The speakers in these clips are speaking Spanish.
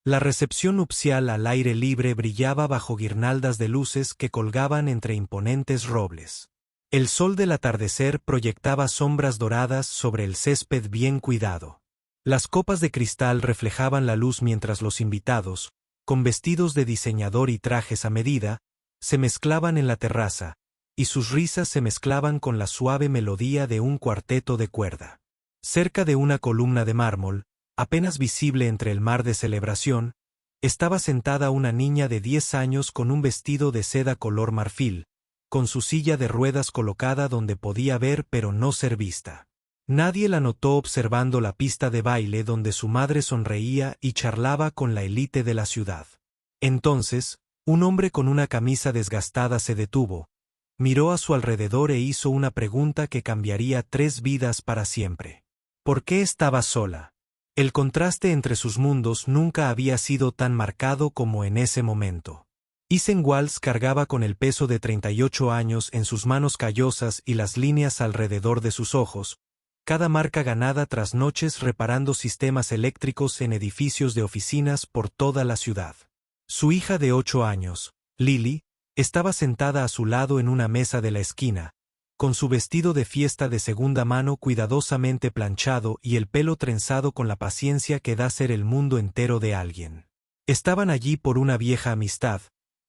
La recepción nupcial al aire libre brillaba bajo guirnaldas de luces que colgaban entre imponentes robles. El sol del atardecer proyectaba sombras doradas sobre el césped bien cuidado. Las copas de cristal reflejaban la luz mientras los invitados, con vestidos de diseñador y trajes a medida, se mezclaban en la terraza, y sus risas se mezclaban con la suave melodía de un cuarteto de cuerda. Cerca de una columna de mármol, apenas visible entre el mar de celebración, estaba sentada una niña de 10 años con un vestido de seda color marfil, con su silla de ruedas colocada donde podía ver pero no ser vista. Nadie la notó observando la pista de baile donde su madre sonreía y charlaba con la élite de la ciudad. Entonces, un hombre con una camisa desgastada se detuvo, miró a su alrededor e hizo una pregunta que cambiaría 3 vidas para siempre. ¿Por qué estaba sola? El contraste entre sus mundos nunca había sido tan marcado como en ese momento. Waltz cargaba con el peso de 38 años en sus manos callosas y las líneas alrededor de sus ojos, cada marca ganada tras noches reparando sistemas eléctricos en edificios de oficinas por toda la ciudad. Su hija de 8 años, Lily, estaba sentada a su lado en una mesa de la esquina, con su vestido de fiesta de segunda mano cuidadosamente planchado y el pelo trenzado con la paciencia que da ser el mundo entero de alguien. Estaban allí por una vieja amistad,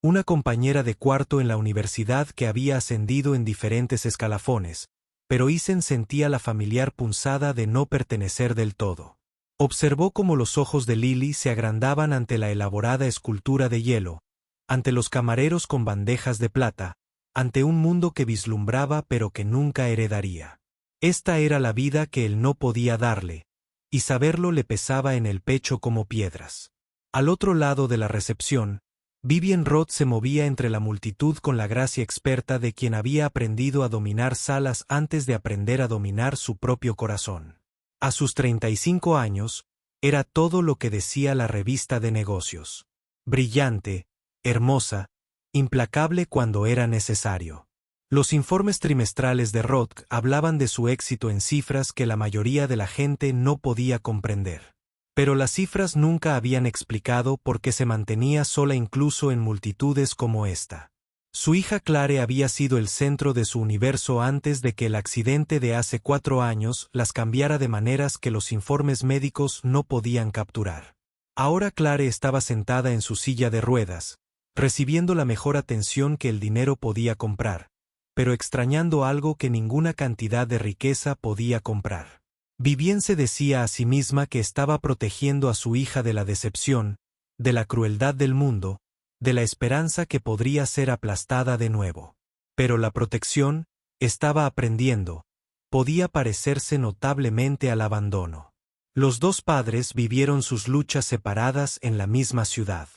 una compañera de cuarto en la universidad que había ascendido en diferentes escalafones, pero Isen sentía la familiar punzada de no pertenecer del todo. Observó cómo los ojos de Lily se agrandaban ante la elaborada escultura de hielo, ante los camareros con bandejas de plata, ante un mundo que vislumbraba pero que nunca heredaría. Esta era la vida que él no podía darle, y saberlo le pesaba en el pecho como piedras. Al otro lado de la recepción, Vivian Roth se movía entre la multitud con la gracia experta de quien había aprendido a dominar salas antes de aprender a dominar su propio corazón. A sus 35 años, era todo lo que decía la revista de negocios. Brillante, hermosa, implacable cuando era necesario. Los informes trimestrales de Roth hablaban de su éxito en cifras que la mayoría de la gente no podía comprender. Pero las cifras nunca habían explicado por qué se mantenía sola incluso en multitudes como esta. Su hija Clare había sido el centro de su universo antes de que el accidente de hace 4 años las cambiara de maneras que los informes médicos no podían capturar. Ahora Clare estaba sentada en su silla de ruedas, recibiendo la mejor atención que el dinero podía comprar, pero extrañando algo que ninguna cantidad de riqueza podía comprar. Vivian se decía a sí misma que estaba protegiendo a su hija de la decepción, de la crueldad del mundo, de la esperanza que podría ser aplastada de nuevo. Pero la protección, estaba aprendiendo, podía parecerse notablemente al abandono. Los 2 padres vivieron sus luchas separadas en la misma ciudad.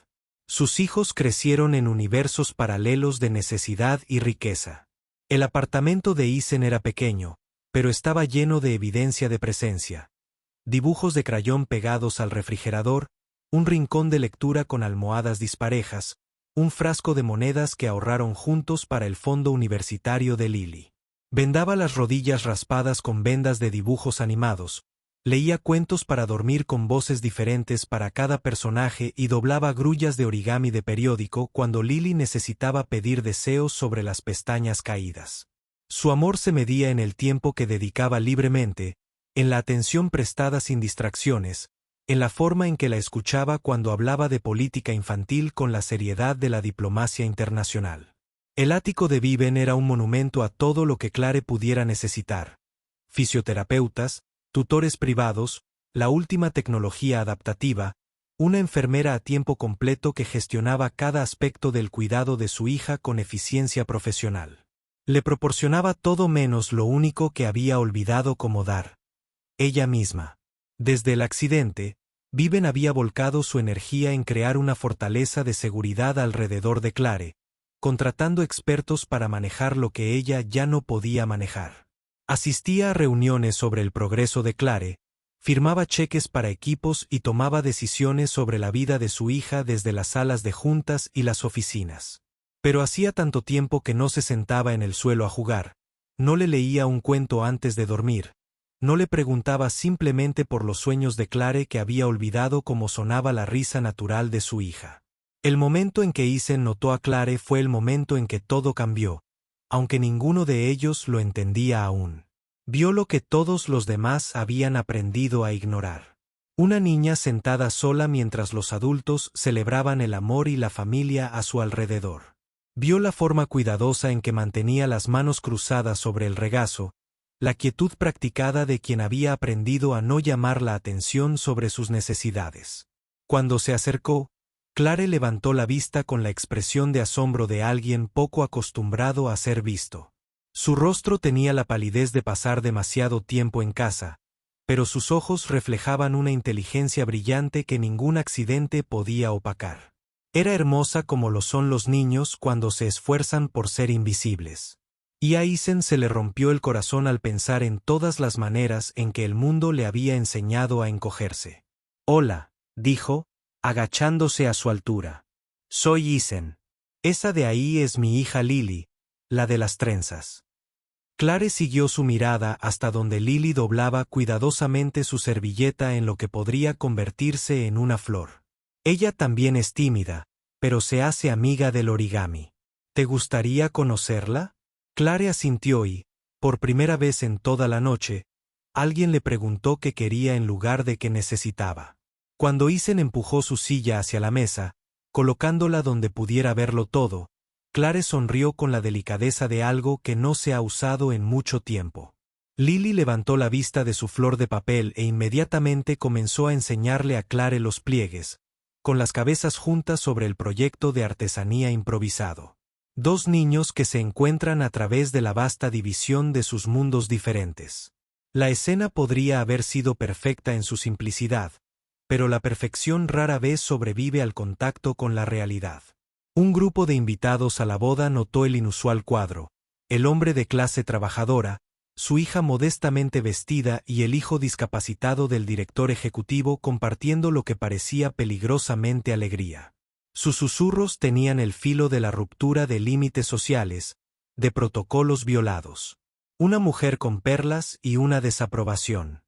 Sus hijos crecieron en universos paralelos de necesidad y riqueza. El apartamento de Isen era pequeño, pero estaba lleno de evidencia de presencia. Dibujos de crayón pegados al refrigerador, un rincón de lectura con almohadas disparejas, un frasco de monedas que ahorraron juntos para el fondo universitario de Lily. Vendaba las rodillas raspadas con vendas de dibujos animados, leía cuentos para dormir con voces diferentes para cada personaje y doblaba grullas de origami de periódico cuando Lily necesitaba pedir deseos sobre las pestañas caídas. Su amor se medía en el tiempo que dedicaba libremente, en la atención prestada sin distracciones, en la forma en que la escuchaba cuando hablaba de política infantil con la seriedad de la diplomacia internacional. El ático de Viven era un monumento a todo lo que Clare pudiera necesitar: fisioterapeutas, tutores privados, la última tecnología adaptativa, una enfermera a tiempo completo que gestionaba cada aspecto del cuidado de su hija con eficiencia profesional. Le proporcionaba todo menos lo único que había olvidado como dar: ella misma. Desde el accidente, Viven había volcado su energía en crear una fortaleza de seguridad alrededor de Clare, contratando expertos para manejar lo que ella ya no podía manejar. Asistía a reuniones sobre el progreso de Clare, firmaba cheques para equipos y tomaba decisiones sobre la vida de su hija desde las salas de juntas y las oficinas. Pero hacía tanto tiempo que no se sentaba en el suelo a jugar, no le leía un cuento antes de dormir, No le preguntaba simplemente por los sueños de Clare, que había olvidado cómo sonaba la risa natural de su hija. El momento en que Isen notó a Clare fue el momento en que todo cambió, aunque ninguno de ellos lo entendía aún. Vio lo que todos los demás habían aprendido a ignorar. Una niña sentada sola mientras los adultos celebraban el amor y la familia a su alrededor. Vio la forma cuidadosa en que mantenía las manos cruzadas sobre el regazo, la quietud practicada de quien había aprendido a no llamar la atención sobre sus necesidades. Cuando se acercó, Clare levantó la vista con la expresión de asombro de alguien poco acostumbrado a ser visto. Su rostro tenía la palidez de pasar demasiado tiempo en casa, pero sus ojos reflejaban una inteligencia brillante que ningún accidente podía opacar. Era hermosa como lo son los niños cuando se esfuerzan por ser invisibles. Y a Isen se le rompió el corazón al pensar en todas las maneras en que el mundo le había enseñado a encogerse. «Hola», dijo, agachándose a su altura. «Soy Isen. Esa de ahí es mi hija Lily, la de las trenzas». Clare siguió su mirada hasta donde Lily doblaba cuidadosamente su servilleta en lo que podría convertirse en una flor. «Ella también es tímida, pero se hace amiga del origami. ¿Te gustaría conocerla?» Clare asintió y, por primera vez en toda la noche, alguien le preguntó qué quería en lugar de qué necesitaba. Cuando Isen empujó su silla hacia la mesa, colocándola donde pudiera verlo todo, Clare sonrió con la delicadeza de algo que no se ha usado en mucho tiempo. Lily levantó la vista de su flor de papel e inmediatamente comenzó a enseñarle a Clare los pliegues, con las cabezas juntas sobre el proyecto de artesanía improvisado. Dos niños que se encuentran a través de la vasta división de sus mundos diferentes. La escena podría haber sido perfecta en su simplicidad, pero la perfección rara vez sobrevive al contacto con la realidad. Un grupo de invitados a la boda notó el inusual cuadro: el hombre de clase trabajadora, su hija modestamente vestida y el hijo discapacitado del director ejecutivo compartiendo lo que parecía peligrosamente alegría. Sus susurros tenían el filo de la ruptura de límites sociales, de protocolos violados. Una mujer con perlas y una desaprobación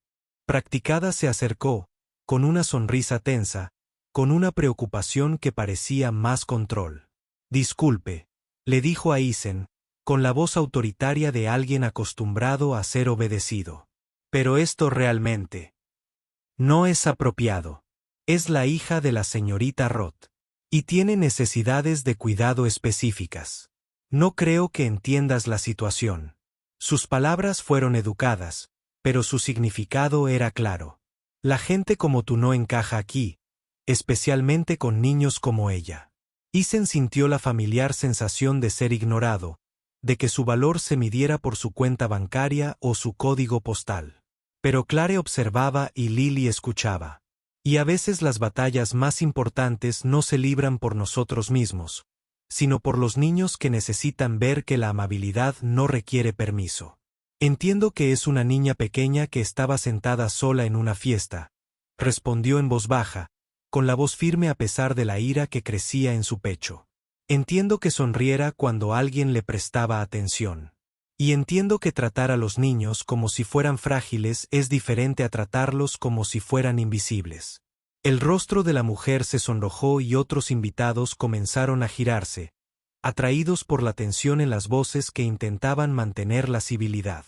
practicada se acercó, con una sonrisa tensa, con una preocupación que parecía más control. «Disculpe», le dijo a Isen, con la voz autoritaria de alguien acostumbrado a ser obedecido. «Pero esto realmente no es apropiado. Es la hija de la señorita Roth. Y tiene necesidades de cuidado específicas. No creo que entiendas la situación». Sus palabras fueron educadas, pero su significado era claro. «La gente como tú no encaja aquí, especialmente con niños como ella». Isen sintió la familiar sensación de ser ignorado, de que su valor se midiera por su cuenta bancaria o su código postal. Pero Clare observaba y Lily escuchaba. Y a veces las batallas más importantes no se libran por nosotros mismos, sino por los niños que necesitan ver que la amabilidad no requiere permiso. «Entiendo que es una niña pequeña que estaba sentada sola en una fiesta», respondió en voz baja, con la voz firme a pesar de la ira que crecía en su pecho. «Entiendo que sonriera cuando alguien le prestaba atención. Y entiendo que tratar a los niños como si fueran frágiles es diferente a tratarlos como si fueran invisibles». El rostro de la mujer se sonrojó y otros invitados comenzaron a girarse, atraídos por la tensión en las voces que intentaban mantener la civilidad.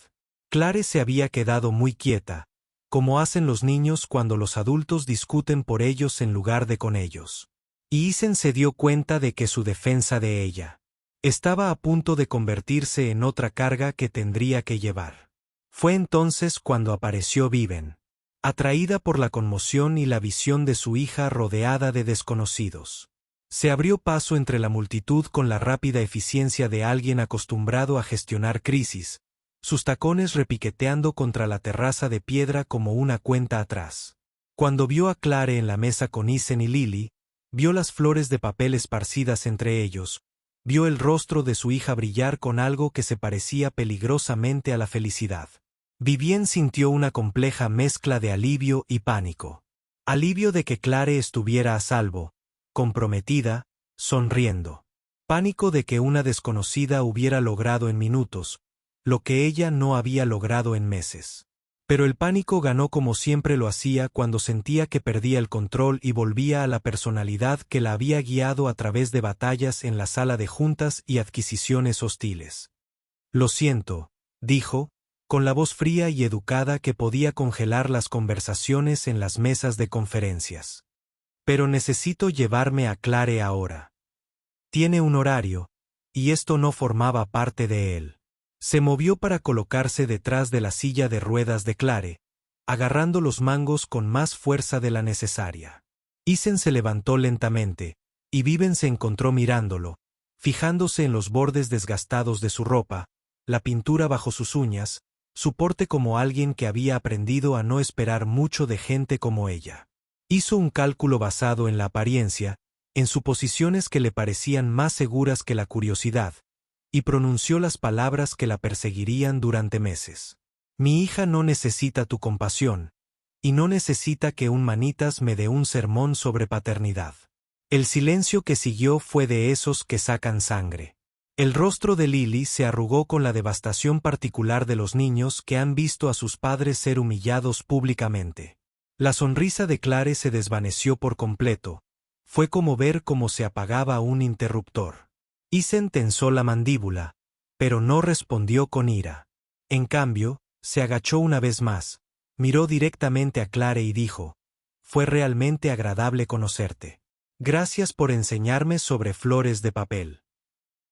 Clare se había quedado muy quieta, como hacen los niños cuando los adultos discuten por ellos en lugar de con ellos. Y Isen se dio cuenta de que su defensa de ella estaba a punto de convertirse en otra carga que tendría que llevar. Fue entonces cuando apareció Viven, atraída por la conmoción y la visión de su hija rodeada de desconocidos. Se abrió paso entre la multitud con la rápida eficiencia de alguien acostumbrado a gestionar crisis, sus tacones repiqueteando contra la terraza de piedra como una cuenta atrás. Cuando vio a Clare en la mesa con Isen y Lily, vio las flores de papel esparcidas entre ellos, vio el rostro de su hija brillar con algo que se parecía peligrosamente a la felicidad. Vivien sintió una compleja mezcla de alivio y pánico. Alivio de que Clare estuviera a salvo, comprometida, sonriendo. Pánico de que una desconocida hubiera logrado en minutos lo que ella no había logrado en meses. Pero el pánico ganó como siempre lo hacía cuando sentía que perdía el control y volvía a la personalidad que la había guiado a través de batallas en la sala de juntas y adquisiciones hostiles. «Lo siento», dijo, con la voz fría y educada que podía congelar las conversaciones en las mesas de conferencias. «Pero necesito llevarme a Clare ahora. Tiene un horario, y esto no formaba parte de él». Se movió para colocarse detrás de la silla de ruedas de Clare, agarrando los mangos con más fuerza de la necesaria. Isen se levantó lentamente, y Viven se encontró mirándolo, fijándose en los bordes desgastados de su ropa, la pintura bajo sus uñas, su porte como alguien que había aprendido a no esperar mucho de gente como ella. Hizo un cálculo basado en la apariencia, en suposiciones que le parecían más seguras que la curiosidad, y pronunció las palabras que la perseguirían durante meses. «Mi hija no necesita tu compasión, y no necesita que un manitas me dé un sermón sobre paternidad». El silencio que siguió fue de esos que sacan sangre. El rostro de Lily se arrugó con la devastación particular de los niños que han visto a sus padres ser humillados públicamente. La sonrisa de Clare se desvaneció por completo. Fue como ver cómo se apagaba un interruptor. Isen tensó la mandíbula, pero no respondió con ira. En cambio, se agachó una vez más, miró directamente a Clare y dijo: «Fue realmente agradable conocerte. Gracias por enseñarme sobre flores de papel».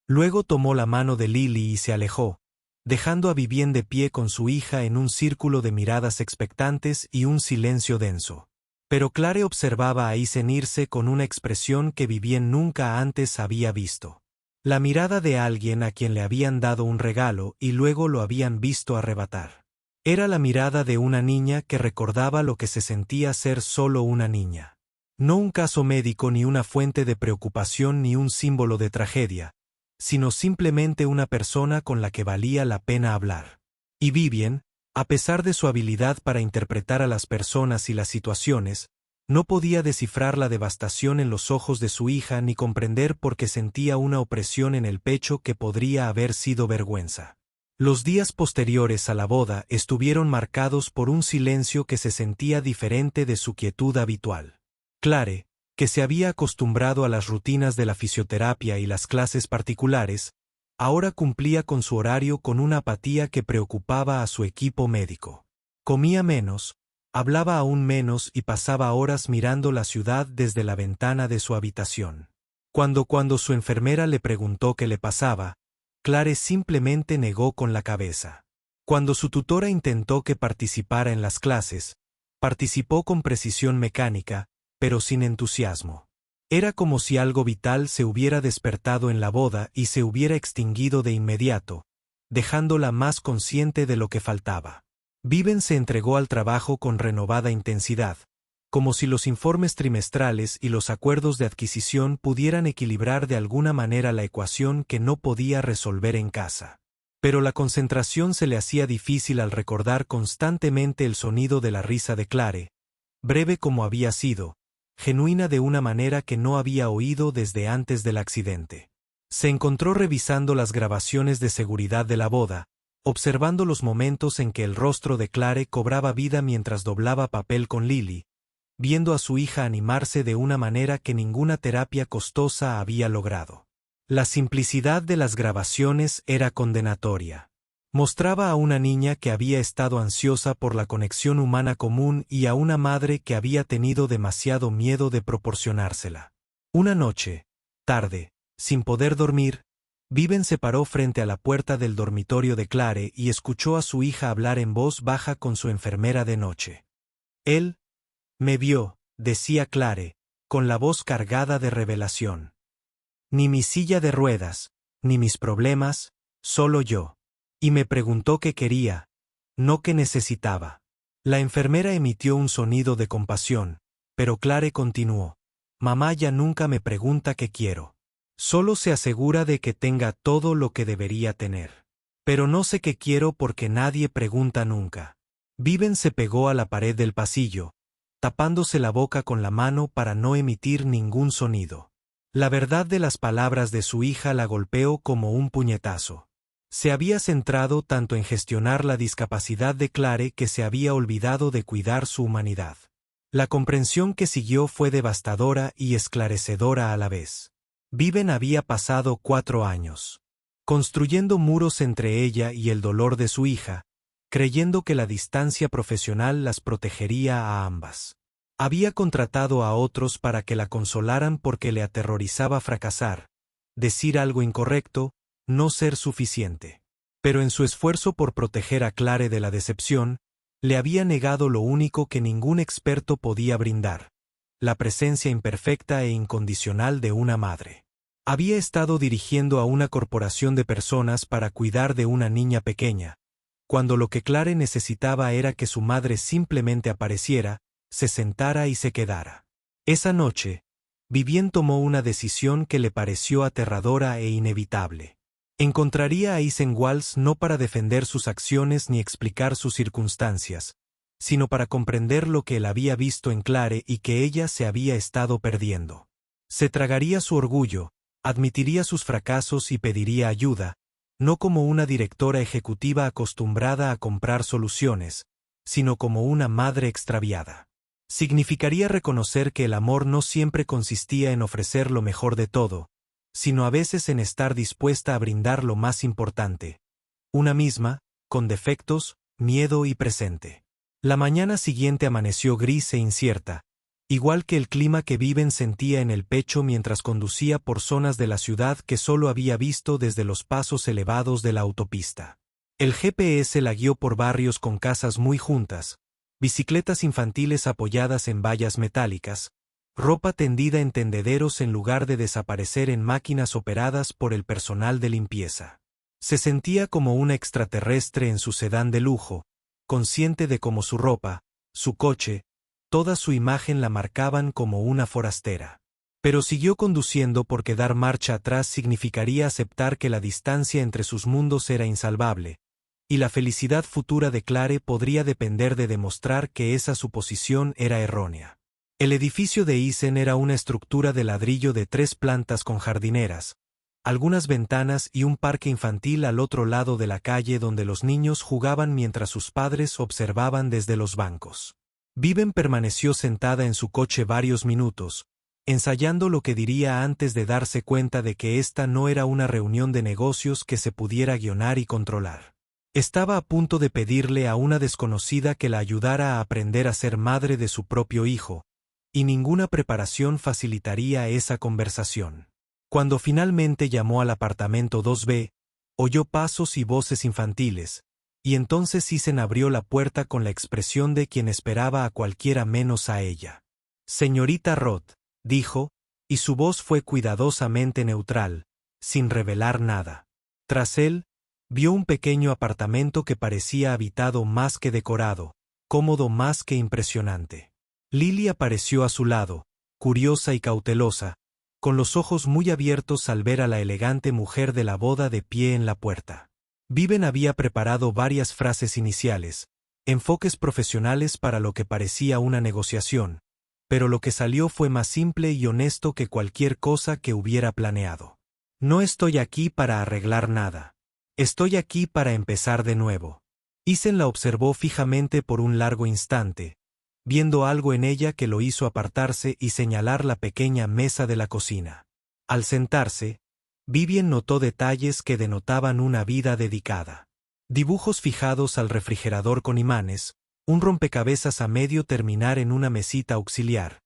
Luego tomó la mano de Lily y se alejó, dejando a Vivien de pie con su hija en un círculo de miradas expectantes y un silencio denso. Pero Clare observaba a Isen irse con una expresión que Vivien nunca antes había visto. La mirada de alguien a quien le habían dado un regalo y luego lo habían visto arrebatar. Era la mirada de una niña que recordaba lo que se sentía ser solo una niña. No un caso médico ni una fuente de preocupación ni un símbolo de tragedia, sino simplemente una persona con la que valía la pena hablar. Y Vivien, a pesar de su habilidad para interpretar a las personas y las situaciones, no podía descifrar la devastación en los ojos de su hija ni comprender por qué sentía una opresión en el pecho que podría haber sido vergüenza. Los días posteriores a la boda estuvieron marcados por un silencio que se sentía diferente de su quietud habitual. Clare, que se había acostumbrado a las rutinas de la fisioterapia y las clases particulares, ahora cumplía con su horario con una apatía que preocupaba a su equipo médico. Comía menos, hablaba aún menos y pasaba horas mirando la ciudad desde la ventana de su habitación. Cuando su enfermera le preguntó qué le pasaba, Clare simplemente negó con la cabeza. Cuando su tutora intentó que participara en las clases, participó con precisión mecánica, pero sin entusiasmo. Era como si algo vital se hubiera despertado en la boda y se hubiera extinguido de inmediato, dejándola más consciente de lo que faltaba. Viven se entregó al trabajo con renovada intensidad, como si los informes trimestrales y los acuerdos de adquisición pudieran equilibrar de alguna manera la ecuación que no podía resolver en casa. Pero la concentración se le hacía difícil al recordar constantemente el sonido de la risa de Clare, breve como había sido, genuina de una manera que no había oído desde antes del accidente. Se encontró revisando las grabaciones de seguridad de la boda, observando los momentos en que el rostro de Clare cobraba vida mientras doblaba papel con Lily, viendo a su hija animarse de una manera que ninguna terapia costosa había logrado. La simplicidad de las grabaciones era condenatoria. Mostraba a una niña que había estado ansiosa por la conexión humana común y a una madre que había tenido demasiado miedo de proporcionársela. Una noche, tarde, sin poder dormir, Viven se paró frente a la puerta del dormitorio de Clare y escuchó a su hija hablar en voz baja con su enfermera de noche. «Él me vio», decía Clare, con la voz cargada de revelación. «Ni mi silla de ruedas, ni mis problemas, solo yo. Y me preguntó qué quería, no qué necesitaba». La enfermera emitió un sonido de compasión, pero Clare continuó: «Mamá ya nunca me pregunta qué quiero. Solo se asegura de que tenga todo lo que debería tener. Pero no sé qué quiero porque nadie pregunta nunca». Viven se pegó a la pared del pasillo, tapándose la boca con la mano para no emitir ningún sonido. La verdad de las palabras de su hija la golpeó como un puñetazo. Se había centrado tanto en gestionar la discapacidad de Clare que se había olvidado de cuidar su humanidad. La comprensión que siguió fue devastadora y esclarecedora a la vez. Viven había pasado 4 años construyendo muros entre ella y el dolor de su hija, creyendo que la distancia profesional las protegería a ambas. Había contratado a otros para que la consolaran porque le aterrorizaba fracasar, decir algo incorrecto, no ser suficiente. Pero en su esfuerzo por proteger a Clare de la decepción, le había negado lo único que ningún experto podía brindar: la presencia imperfecta e incondicional de una madre. Había estado dirigiendo a una corporación de personas para cuidar de una niña pequeña, cuando lo que Clare necesitaba era que su madre simplemente apareciera, se sentara y se quedara. Esa noche, Vivien tomó una decisión que le pareció aterradora e inevitable. Encontraría a Isen Walls no para defender sus acciones ni explicar sus circunstancias, sino para comprender lo que él había visto en Clare y que ella se había estado perdiendo. Se tragaría su orgullo, admitiría sus fracasos y pediría ayuda, no como una directora ejecutiva acostumbrada a comprar soluciones, sino como una madre extraviada. Significaría reconocer que el amor no siempre consistía en ofrecer lo mejor de todo, sino a veces en estar dispuesta a brindar lo más importante: una misma, con defectos, miedo y presente. La mañana siguiente amaneció gris e incierta, igual que el clima que Viven sentía en el pecho mientras conducía por zonas de la ciudad que solo había visto desde los pasos elevados de la autopista. El GPS la guió por barrios con casas muy juntas, bicicletas infantiles apoyadas en vallas metálicas, ropa tendida en tendederos en lugar de desaparecer en máquinas operadas por el personal de limpieza. Se sentía como una extraterrestre en su sedán de lujo, consciente de cómo su ropa, su coche, toda su imagen la marcaban como una forastera. Pero siguió conduciendo porque dar marcha atrás significaría aceptar que la distancia entre sus mundos era insalvable, y la felicidad futura de Clare podría depender de demostrar que esa suposición era errónea. El edificio de Isen era una estructura de ladrillo de 3 plantas con jardineras, algunas ventanas y un parque infantil al otro lado de la calle donde los niños jugaban mientras sus padres observaban desde los bancos. Viven permaneció sentada en su coche varios minutos, ensayando lo que diría antes de darse cuenta de que esta no era una reunión de negocios que se pudiera guionar y controlar. Estaba a punto de pedirle a una desconocida que la ayudara a aprender a ser madre de su propio hijo, y ninguna preparación facilitaría esa conversación. Cuando finalmente llamó al apartamento 2B, oyó pasos y voces infantiles, y entonces Isen abrió la puerta con la expresión de quien esperaba a cualquiera menos a ella. «Señorita Roth», dijo, y su voz fue cuidadosamente neutral, sin revelar nada. Tras él, vio un pequeño apartamento que parecía habitado más que decorado, cómodo más que impresionante. Lily apareció a su lado, curiosa y cautelosa, con los ojos muy abiertos al ver a la elegante mujer de la boda de pie en la puerta. Viven había preparado varias frases iniciales, enfoques profesionales para lo que parecía una negociación, pero lo que salió fue más simple y honesto que cualquier cosa que hubiera planeado. «No estoy aquí para arreglar nada. Estoy aquí para empezar de nuevo». Isen la observó fijamente por un largo instante, viendo algo en ella que lo hizo apartarse y señalar la pequeña mesa de la cocina. Al sentarse, Vivien notó detalles que denotaban una vida dedicada. Dibujos fijados al refrigerador con imanes, un rompecabezas a medio terminar en una mesita auxiliar,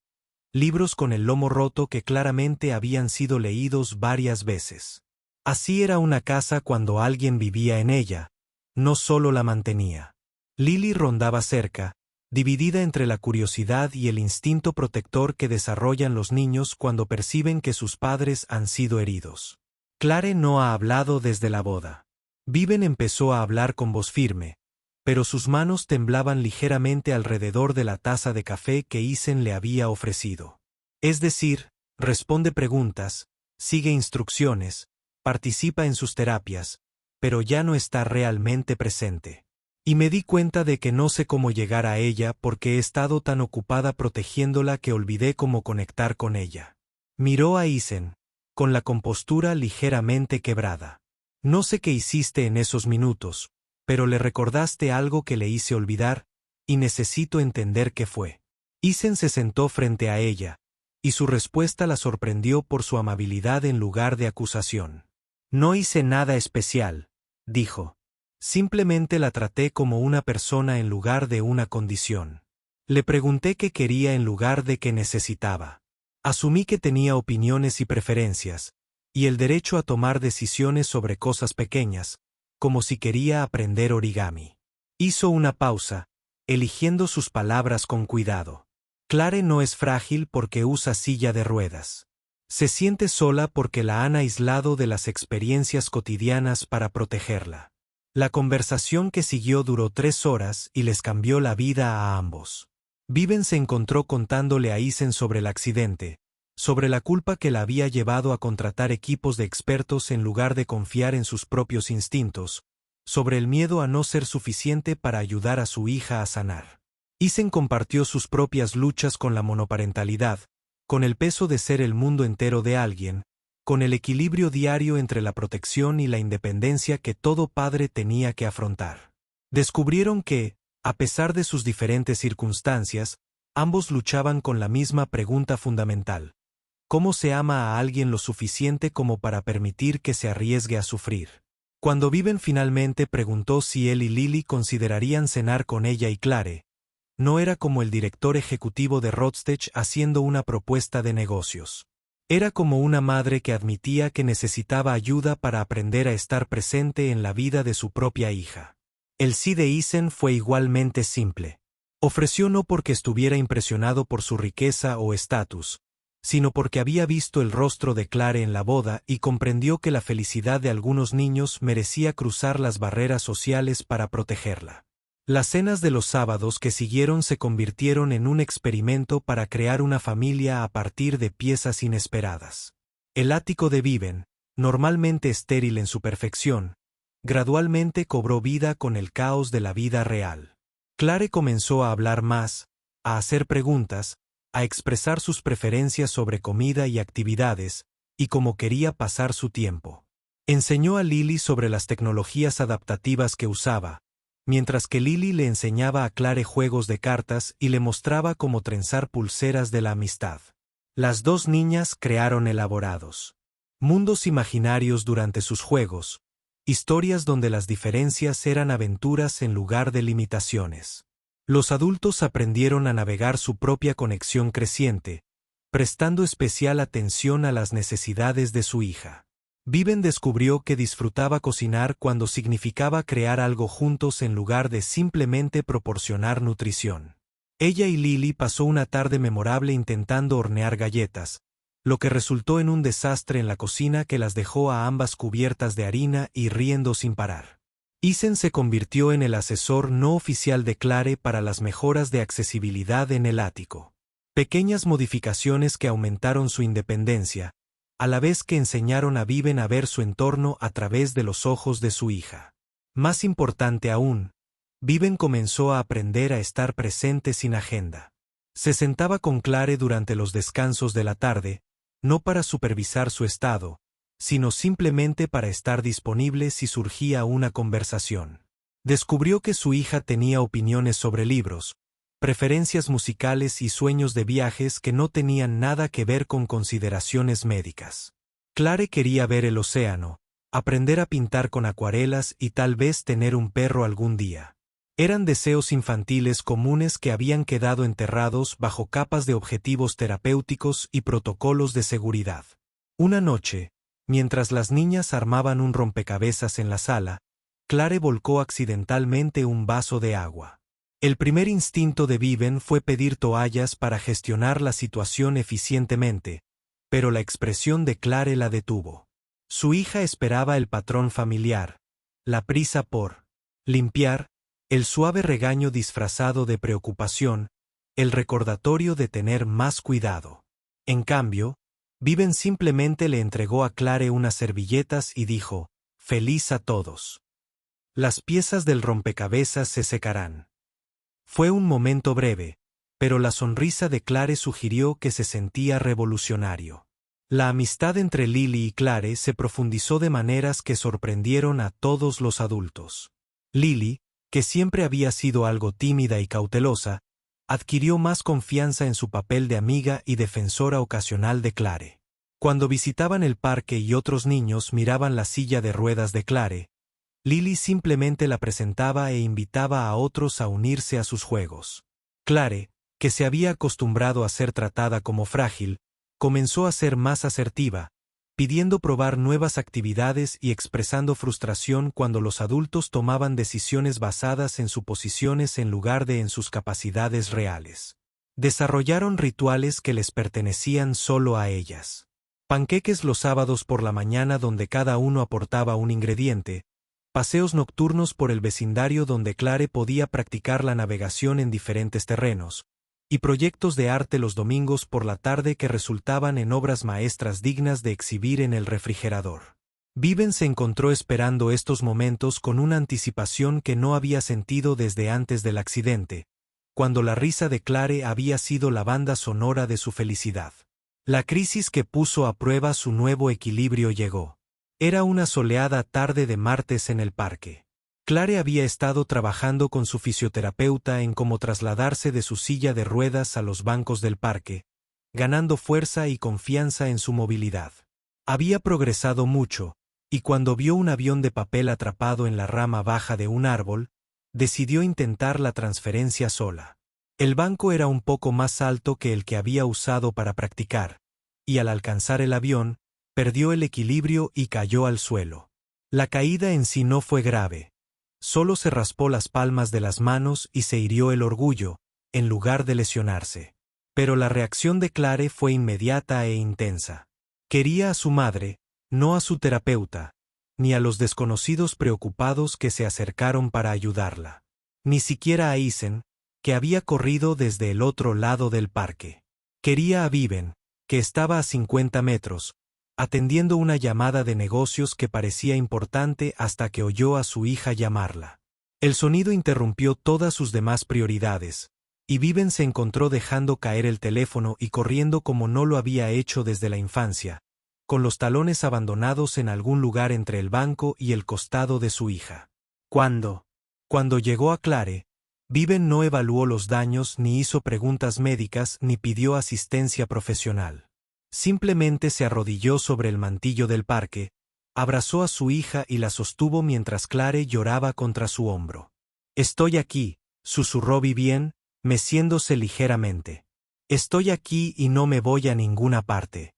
libros con el lomo roto que claramente habían sido leídos varias veces. Así era una casa cuando alguien vivía en ella, no solo la mantenía. Lily rondaba cerca, dividida entre la curiosidad y el instinto protector que desarrollan los niños cuando perciben que sus padres han sido heridos. Clare no ha hablado desde la boda. Viven empezó a hablar con voz firme, pero sus manos temblaban ligeramente alrededor de la taza de café que Isen le había ofrecido. Es decir, responde preguntas, sigue instrucciones, participa en sus terapias, pero ya no está realmente presente. Y me di cuenta de que no sé cómo llegar a ella porque he estado tan ocupada protegiéndola que olvidé cómo conectar con ella. Miró a Isen, con la compostura ligeramente quebrada. No sé qué hiciste en esos minutos, pero le recordaste algo que le hice olvidar, y necesito entender qué fue. Isen se sentó frente a ella, y su respuesta la sorprendió por su amabilidad en lugar de acusación. No hice nada especial, dijo. Simplemente la traté como una persona en lugar de una condición. Le pregunté qué quería en lugar de qué necesitaba. Asumí que tenía opiniones y preferencias, y el derecho a tomar decisiones sobre cosas pequeñas, como si quería aprender origami. Hizo una pausa, eligiendo sus palabras con cuidado. Clare no es frágil porque usa silla de ruedas. Se siente sola porque la han aislado de las experiencias cotidianas para protegerla. La conversación que siguió duró 3 horas y les cambió la vida a ambos. Viven se encontró contándole a Isen sobre el accidente, sobre la culpa que la había llevado a contratar equipos de expertos en lugar de confiar en sus propios instintos, sobre el miedo a no ser suficiente para ayudar a su hija a sanar. Isen compartió sus propias luchas con la monoparentalidad, con el peso de ser el mundo entero de alguien, con el equilibrio diario entre la protección y la independencia que todo padre tenía que afrontar. Descubrieron que, a pesar de sus diferentes circunstancias, ambos luchaban con la misma pregunta fundamental: ¿cómo se ama a alguien lo suficiente como para permitir que se arriesgue a sufrir? Cuando Viven finalmente preguntó si él y Lily considerarían cenar con ella y Clare, no era como el director ejecutivo de Rodstech haciendo una propuesta de negocios. Era como una madre que admitía que necesitaba ayuda para aprender a estar presente en la vida de su propia hija. El sí de Isen fue igualmente simple. Ofreció no porque estuviera impresionado por su riqueza o estatus, sino porque había visto el rostro de Clare en la boda y comprendió que la felicidad de algunos niños merecía cruzar las barreras sociales para protegerla. Las cenas de los sábados que siguieron se convirtieron en un experimento para crear una familia a partir de piezas inesperadas. El ático de Viven, normalmente estéril en su perfección, gradualmente cobró vida con el caos de la vida real. Clare comenzó a hablar más, a hacer preguntas, a expresar sus preferencias sobre comida y actividades, y cómo quería pasar su tiempo. Enseñó a Lily sobre las tecnologías adaptativas que usaba, mientras que Lily le enseñaba a Clare juegos de cartas y le mostraba cómo trenzar pulseras de la amistad. Las dos niñas crearon elaborados mundos imaginarios durante sus juegos, historias donde las diferencias eran aventuras en lugar de limitaciones. Los adultos aprendieron a navegar su propia conexión creciente, prestando especial atención a las necesidades de su hija. Viven descubrió que disfrutaba cocinar cuando significaba crear algo juntos en lugar de simplemente proporcionar nutrición. Ella y Lily pasó una tarde memorable intentando hornear galletas, lo que resultó en un desastre en la cocina que las dejó a ambas cubiertas de harina y riendo sin parar. Isen se convirtió en el asesor no oficial de Clare para las mejoras de accesibilidad en el ático. Pequeñas modificaciones que aumentaron su independencia, a la vez que enseñaron a Viven a ver su entorno a través de los ojos de su hija. Más importante aún, Viven comenzó a aprender a estar presente sin agenda. Se sentaba con Clare durante los descansos de la tarde, no para supervisar su estado, sino simplemente para estar disponible si surgía una conversación. Descubrió que su hija tenía opiniones sobre libros, preferencias musicales y sueños de viajes que no tenían nada que ver con consideraciones médicas. Clare quería ver el océano, aprender a pintar con acuarelas y tal vez tener un perro algún día. Eran deseos infantiles comunes que habían quedado enterrados bajo capas de objetivos terapéuticos y protocolos de seguridad. Una noche, mientras las niñas armaban un rompecabezas en la sala, Clare volcó accidentalmente un vaso de agua. El primer instinto de Viven fue pedir toallas para gestionar la situación eficientemente, pero la expresión de Clare la detuvo. Su hija esperaba el patrón familiar, la prisa por limpiar, el suave regaño disfrazado de preocupación, el recordatorio de tener más cuidado. En cambio, Viven simplemente le entregó a Clare unas servilletas y dijo: «Feliz a todos. Las piezas del rompecabezas se secarán». Fue un momento breve, pero la sonrisa de Clare sugirió que se sentía revolucionario. La amistad entre Lily y Clare se profundizó de maneras que sorprendieron a todos los adultos. Lily, que siempre había sido algo tímida y cautelosa, adquirió más confianza en su papel de amiga y defensora ocasional de Clare. Cuando visitaban el parque y otros niños miraban la silla de ruedas de Clare, Lily simplemente la presentaba e invitaba a otros a unirse a sus juegos. Clare, que se había acostumbrado a ser tratada como frágil, comenzó a ser más asertiva, pidiendo probar nuevas actividades y expresando frustración cuando los adultos tomaban decisiones basadas en suposiciones en lugar de en sus capacidades reales. Desarrollaron rituales que les pertenecían solo a ellas. Panqueques los sábados por la mañana donde cada uno aportaba un ingrediente, paseos nocturnos por el vecindario donde Clare podía practicar la navegación en diferentes terrenos, y proyectos de arte los domingos por la tarde que resultaban en obras maestras dignas de exhibir en el refrigerador. Viven se encontró esperando estos momentos con una anticipación que no había sentido desde antes del accidente, cuando la risa de Clare había sido la banda sonora de su felicidad. La crisis que puso a prueba su nuevo equilibrio llegó. Era una soleada tarde de martes en el parque. Clare había estado trabajando con su fisioterapeuta en cómo trasladarse de su silla de ruedas a los bancos del parque, ganando fuerza y confianza en su movilidad. Había progresado mucho, y cuando vio un avión de papel atrapado en la rama baja de un árbol, decidió intentar la transferencia sola. El banco era un poco más alto que el que había usado para practicar, y al alcanzar el avión, perdió el equilibrio y cayó al suelo. La caída en sí no fue grave. Solo se raspó las palmas de las manos y se hirió el orgullo, en lugar de lesionarse. Pero la reacción de Clare fue inmediata e intensa. Quería a su madre, no a su terapeuta, ni a los desconocidos preocupados que se acercaron para ayudarla. Ni siquiera a Isen, que había corrido desde el otro lado del parque. Quería a Viven, que estaba a 50 metros, atendiendo una llamada de negocios que parecía importante hasta que oyó a su hija llamarla. El sonido interrumpió todas sus demás prioridades, y Viven se encontró dejando caer el teléfono y corriendo como no lo había hecho desde la infancia, con los talones abandonados en algún lugar entre el banco y el costado de su hija. Cuando llegó a Clare, Viven no evaluó los daños ni hizo preguntas médicas ni pidió asistencia profesional. Simplemente se arrodilló sobre el mantillo del parque, abrazó a su hija y la sostuvo mientras Clare lloraba contra su hombro. «Estoy aquí», susurró Vivien, meciéndose ligeramente. «Estoy aquí y no me voy a ninguna parte».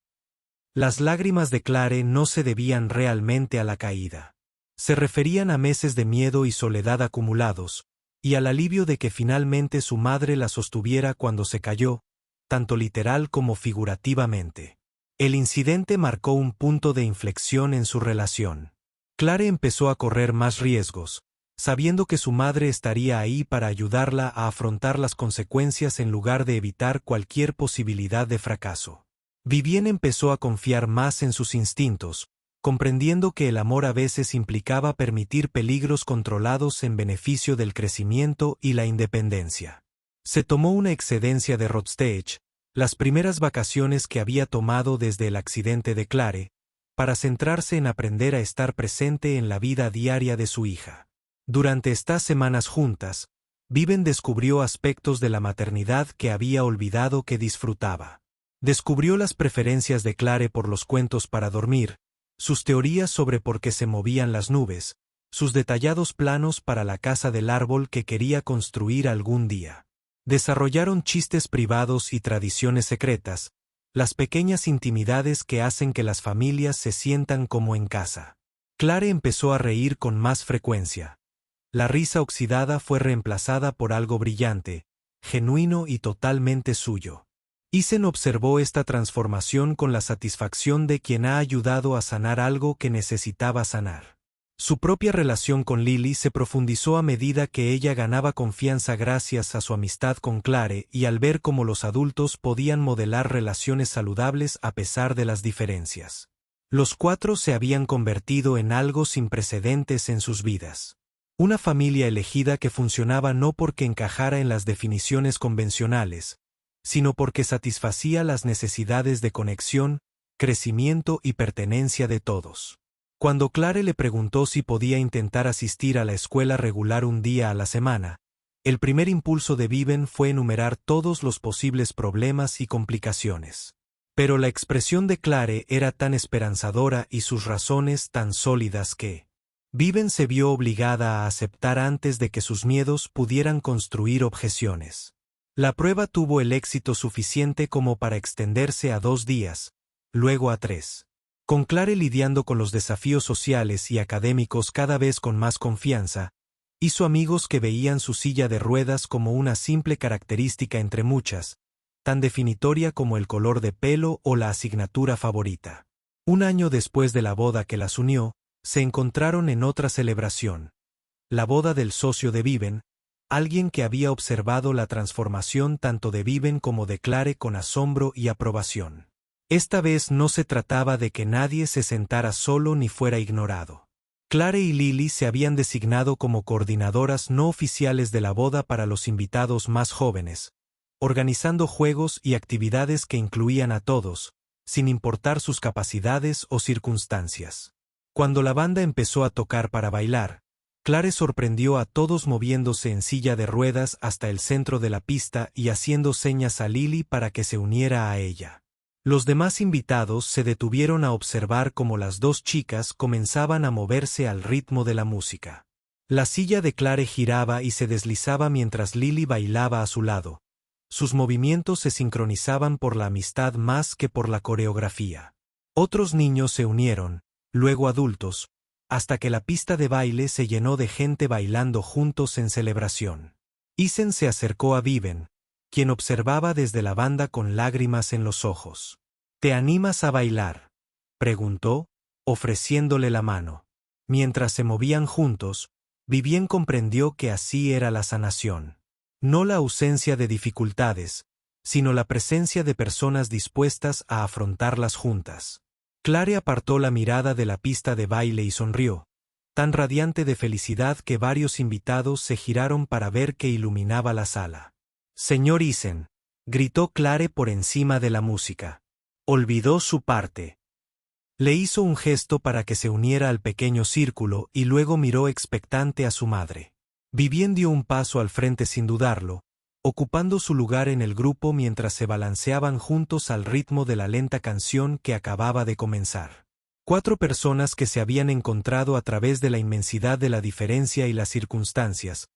Las lágrimas de Clare no se debían realmente a la caída. Se referían a meses de miedo y soledad acumulados, y al alivio de que finalmente su madre la sostuviera cuando se cayó, tanto literal como figurativamente. El incidente marcó un punto de inflexión en su relación. Clare empezó a correr más riesgos, sabiendo que su madre estaría ahí para ayudarla a afrontar las consecuencias en lugar de evitar cualquier posibilidad de fracaso. Vivien empezó a confiar más en sus instintos, comprendiendo que el amor a veces implicaba permitir peligros controlados en beneficio del crecimiento y la independencia. Se tomó una excedencia de Rotstage, las primeras vacaciones que había tomado desde el accidente de Clare, para centrarse en aprender a estar presente en la vida diaria de su hija. Durante estas semanas juntas, Viven descubrió aspectos de la maternidad que había olvidado que disfrutaba. Descubrió las preferencias de Clare por los cuentos para dormir, sus teorías sobre por qué se movían las nubes, sus detallados planos para la casa del árbol que quería construir algún día. Desarrollaron chistes privados y tradiciones secretas, las pequeñas intimidades que hacen que las familias se sientan como en casa. Clare empezó a reír con más frecuencia. La risa oxidada fue reemplazada por algo brillante, genuino y totalmente suyo. Isen observó esta transformación con la satisfacción de quien ha ayudado a sanar algo que necesitaba sanar. Su propia relación con Lily se profundizó a medida que ella ganaba confianza gracias a su amistad con Clare y al ver cómo los adultos podían modelar relaciones saludables a pesar de las diferencias. Los cuatro se habían convertido en algo sin precedentes en sus vidas. Una familia elegida que funcionaba no porque encajara en las definiciones convencionales, sino porque satisfacía las necesidades de conexión, crecimiento y pertenencia de todos. Cuando Clare le preguntó si podía intentar asistir a la escuela regular un día a la semana, el primer impulso de Viven fue enumerar todos los posibles problemas y complicaciones. Pero la expresión de Clare era tan esperanzadora y sus razones tan sólidas que Viven se vio obligada a aceptar antes de que sus miedos pudieran construir objeciones. La prueba tuvo el éxito suficiente como para extenderse a 2 días, luego a 3. Con Clare lidiando con los desafíos sociales y académicos cada vez con más confianza, hizo amigos que veían su silla de ruedas como una simple característica entre muchas, tan definitoria como el color de pelo o la asignatura favorita. Un año después de la boda que las unió, se encontraron en otra celebración, la boda del socio de Viven, alguien que había observado la transformación tanto de Viven como de Clare con asombro y aprobación. Esta vez no se trataba de que nadie se sentara solo ni fuera ignorado. Clare y Lily se habían designado como coordinadoras no oficiales de la boda para los invitados más jóvenes, organizando juegos y actividades que incluían a todos, sin importar sus capacidades o circunstancias. Cuando la banda empezó a tocar para bailar, Clare sorprendió a todos moviéndose en silla de ruedas hasta el centro de la pista y haciendo señas a Lily para que se uniera a ella. Los demás invitados se detuvieron a observar cómo las 2 chicas comenzaban a moverse al ritmo de la música. La silla de Clare giraba y se deslizaba mientras Lily bailaba a su lado. Sus movimientos se sincronizaban por la amistad más que por la coreografía. Otros niños se unieron, luego adultos, hasta que la pista de baile se llenó de gente bailando juntos en celebración. Isen se acercó a Viven, quien observaba desde la banda con lágrimas en los ojos. ¿Te animas a bailar?, preguntó, ofreciéndole la mano. Mientras se movían juntos, Vivien comprendió que así era la sanación. No la ausencia de dificultades, sino la presencia de personas dispuestas a afrontarlas juntas. Clare apartó la mirada de la pista de baile y sonrió, tan radiante de felicidad que varios invitados se giraron para ver que iluminaba la sala. «Señor Isen», gritó Clare por encima de la música. Olvidó su parte. Le hizo un gesto para que se uniera al pequeño círculo y luego miró expectante a su madre. Vivien dio un paso al frente sin dudarlo, ocupando su lugar en el grupo mientras se balanceaban juntos al ritmo de la lenta canción que acababa de comenzar. 4 personas que se habían encontrado a través de la inmensidad de la diferencia y las circunstancias,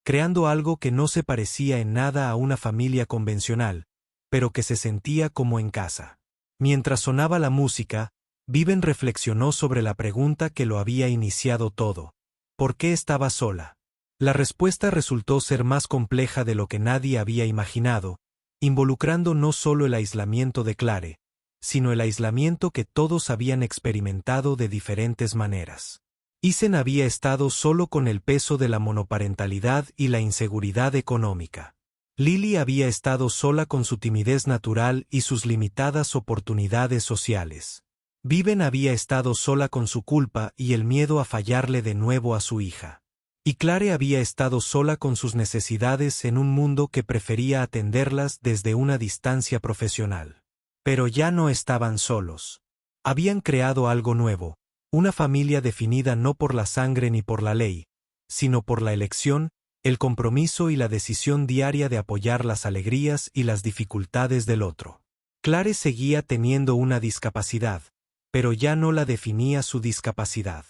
creando algo que no se parecía en nada a una familia convencional, pero que se sentía como en casa. Mientras sonaba la música, Viven reflexionó sobre la pregunta que lo había iniciado todo: ¿por qué estaba sola? La respuesta resultó ser más compleja de lo que nadie había imaginado, involucrando no solo el aislamiento de Clare, sino el aislamiento que todos habían experimentado de diferentes maneras. Isen había estado solo con el peso de la monoparentalidad y la inseguridad económica. Lily había estado sola con su timidez natural y sus limitadas oportunidades sociales. Viven había estado sola con su culpa y el miedo a fallarle de nuevo a su hija. Y Clare había estado sola con sus necesidades en un mundo que prefería atenderlas desde una distancia profesional. Pero ya no estaban solos. Habían creado algo nuevo, una familia definida no por la sangre ni por la ley, sino por la elección, el compromiso y la decisión diaria de apoyar las alegrías y las dificultades del otro. Clare seguía teniendo una discapacidad, pero ya no la definía su discapacidad.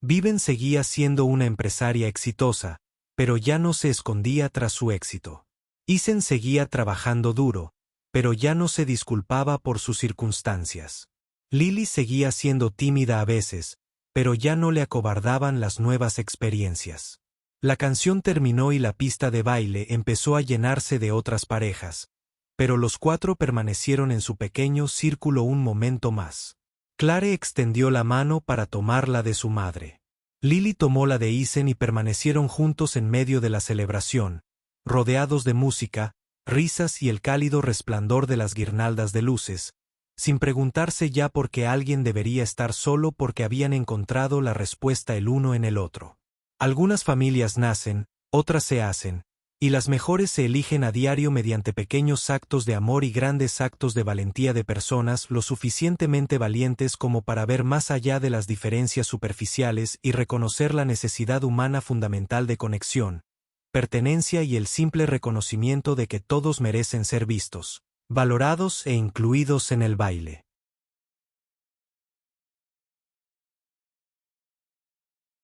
Viven seguía siendo una empresaria exitosa, pero ya no se escondía tras su éxito. Isen seguía trabajando duro, pero ya no se disculpaba por sus circunstancias. Lily seguía siendo tímida a veces, pero ya no le acobardaban las nuevas experiencias. La canción terminó y la pista de baile empezó a llenarse de otras parejas, pero los 4 permanecieron en su pequeño círculo un momento más. Clare extendió la mano para tomarla de su madre. Lily tomó la de Isen y permanecieron juntos en medio de la celebración, rodeados de música, risas y el cálido resplandor de las guirnaldas de luces, sin preguntarse ya por qué alguien debería estar solo porque habían encontrado la respuesta el uno en el otro. Algunas familias nacen, otras se hacen, Y las mejores se eligen a diario mediante pequeños actos de amor y grandes actos de valentía de personas lo suficientemente valientes como para ver más allá de las diferencias superficiales y reconocer la necesidad humana fundamental de conexión, pertenencia y el simple reconocimiento de que todos merecen ser vistos, valorados e incluidos en el baile.